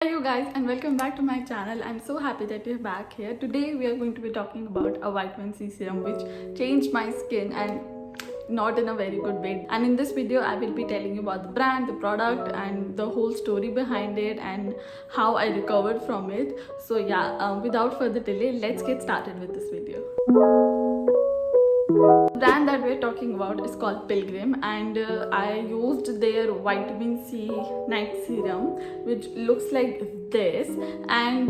Hey you guys, and welcome back to my channel. I'm so happy that you're back here. Today we are going to be talking about a vitamin C serum which changed my skin and not in a very good way. And in this video I will be telling you about the brand, the product and the whole story behind it and how I recovered from it. So yeah, without further delay, let's get started with this video. The brand that we're talking about is called Pilgrim, and I used their vitamin C night serum which looks like this. And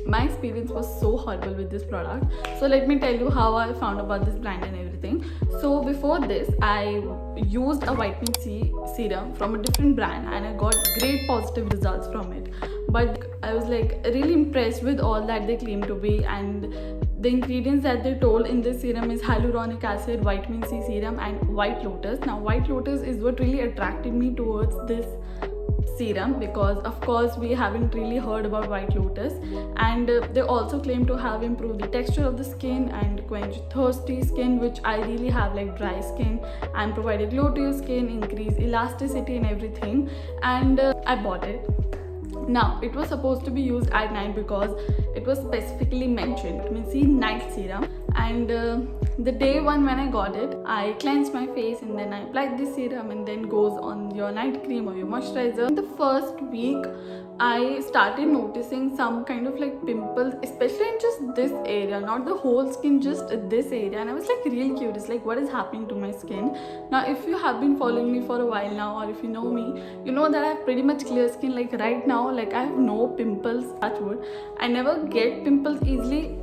my experience was so horrible with this product, so let me tell you how I found about this brand and everything. So before this I used a vitamin C serum from a different brand and I got great positive results from it, but I was like really impressed with all that they claim to be. And the ingredients that they told in this serum is hyaluronic acid, vitamin C serum and white lotus. Now white lotus is what really attracted me towards this serum, because of course we haven't really heard about white lotus. And they also claim to have improved the texture of the skin and quench thirsty skin, which I really have, like dry skin, and provide a glow to your skin, increase elasticity and everything. And I bought it. Now it was supposed to be used at night because it was specifically mentioned vitamin C night serum. And the day one when I got it, I cleansed my face and then I applied this serum, and then goes on your night cream or your moisturizer. In the first week I started noticing some kind of like pimples, especially in just this area, not the whole skin, just this area. And I was like really curious, like what is happening to my skin. Now if you have been following me for a while now, or if you know me, you know that I have pretty much clear skin. Like right now, like I have no pimples, touch wood. I never get pimples easily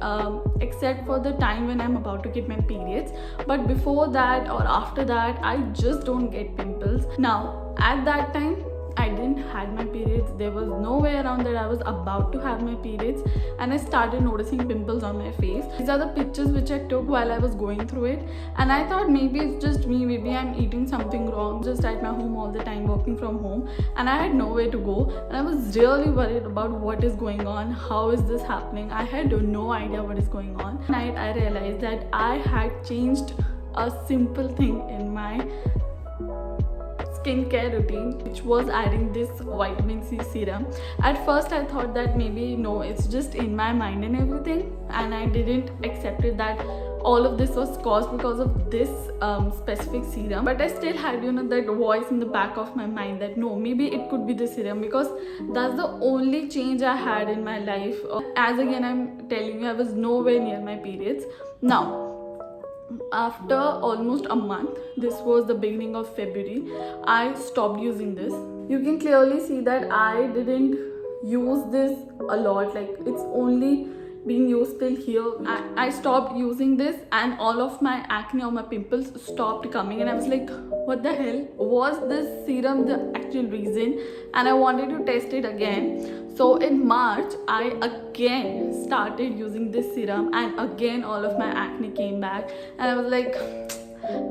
except for the time when I'm about to get my periods, but before that or after that I just don't get pimples. Now at that time I didn't had my periods. There was no way around that I was about to have my periods, and I started noticing pimples on my face. These are the pictures which I took while I was going through it, and I thought maybe it's just me, maybe I'm eating something wrong, just at my home all the time, working from home, and I had nowhere to go. And I was really worried about what is going on, how is this happening. I had no idea what is going on. Tonight I realized that I had changed a simple thing in my skincare routine, which was adding this vitamin C serum. At first I thought that maybe no, it's just in my mind and everything, and I didn't accept it that all of this was caused because of this specific serum. But I still had, you know, that voice in the back of my mind that no, maybe it could be the serum, because that's the only change I had in my life. As again I'm telling you, I was nowhere near my periods. Now after almost a month, this was the beginning of February, I stopped using this. You can clearly see that I didn't use this a lot, like it's only being used till here. I stopped using this and all of my acne or my pimples stopped coming, and I was like, what the hell, was this serum the actual reason? And I wanted to test it again. So in March I again started using this serum, and again all of my acne came back, and I was like,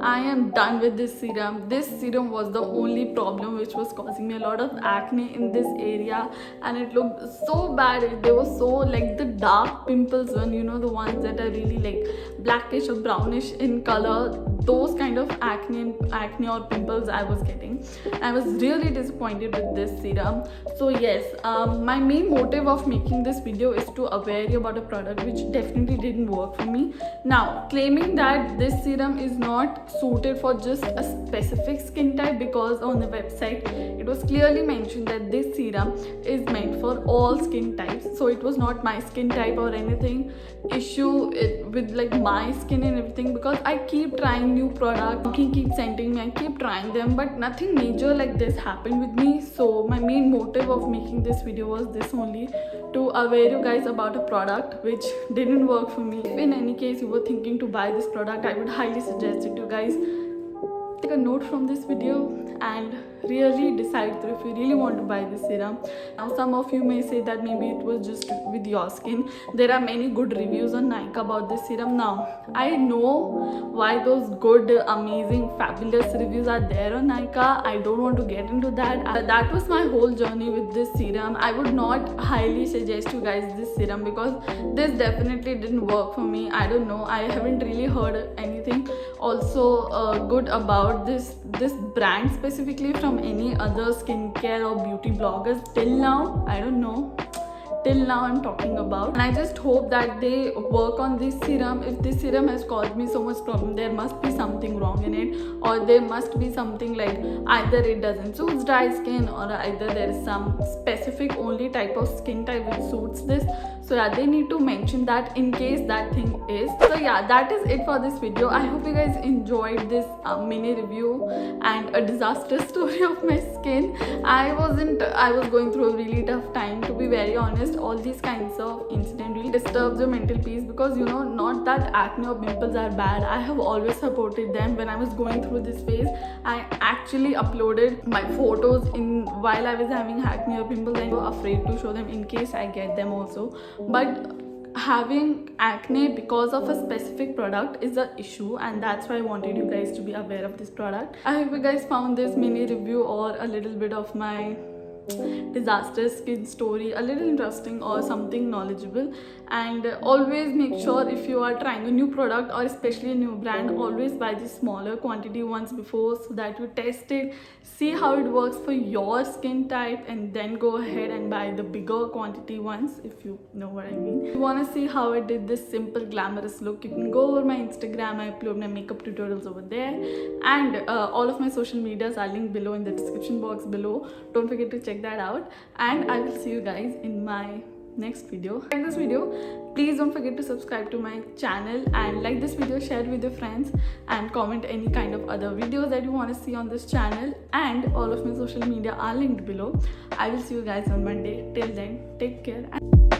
I am done with this serum. This serum was the only problem which was causing me a lot of acne in this area, and it looked so bad. They were so like the dark pimples one, you know, the ones that are really like blackish or brownish in color. Those kind of acne or pimples I was getting. I was really disappointed with this serum. So yes, my main motive of making this video is to aware you about a product which definitely didn't work for me. Now claiming that this serum is not suited for just a specific skin type, because on the website it was clearly mentioned that this serum is meant for all skin types. So it was not my skin type or anything issue with like my skin and everything, because I keep trying new products, he keeps sending me, I keep trying them, but nothing major like this happened with me. So my main motive of making this video was this only, to aware you guys about a product which didn't work for me. If in any case you were thinking to buy this product, I would highly suggest it. You guys take a note from this video and really decide through if you really want to buy this serum. Now some of you may say that maybe it was just with your skin. There are many good reviews on Nykaa about this serum. Now I know why those good, amazing, fabulous reviews are there on Nykaa. I don't want to get into that. That was my whole journey with this serum. I would not highly suggest you guys this serum, because this definitely didn't work for me. I don't know, I haven't really heard anything also good about about this brand specifically from any other skincare or beauty bloggers till now. I don't know. Till now I'm talking about, and I just hope that they work on this serum. If this serum has caused me so much problem, there must be something wrong in it, or there must be something like either it doesn't suit dry skin, or either there is some specific only type of skin type which suits this. So yeah, they need to mention that in case that thing is. So yeah, that is it for this video. I hope you guys enjoyed this mini review and a disaster story of my skin. I was going through a really tough time, to be very honest. All these kinds of incidents really disturbs your mental peace, because you know, not that acne or pimples are bad. I have always supported them. When I was going through this phase, I actually uploaded my photos in while I was having acne or pimples, and I was afraid to show them in case I get them also. But having acne because of a specific product is an issue, and that's why I wanted you guys to be aware of this product. I hope you guys found this mini review or a little bit of my disastrous skin story a little interesting or something knowledgeable. And always make sure, if you are trying a new product or especially a new brand, always buy the smaller quantity ones before, so that you test it, see how it works for your skin type, and then go ahead and buy the bigger quantity ones, if you know what I mean. If you want to see how I did this simple glamorous look, you can go over my Instagram. I upload my makeup tutorials over there, and all of my social medias are linked below in the description box below. Don't forget to check that out, and I will see you guys in my next video. Like this video, please don't forget to subscribe to my channel, and like this video, share it with your friends, and comment any kind of other videos that you want to see on this channel. And all of my social media are linked below. I will see you guys on Monday. Till then, take care.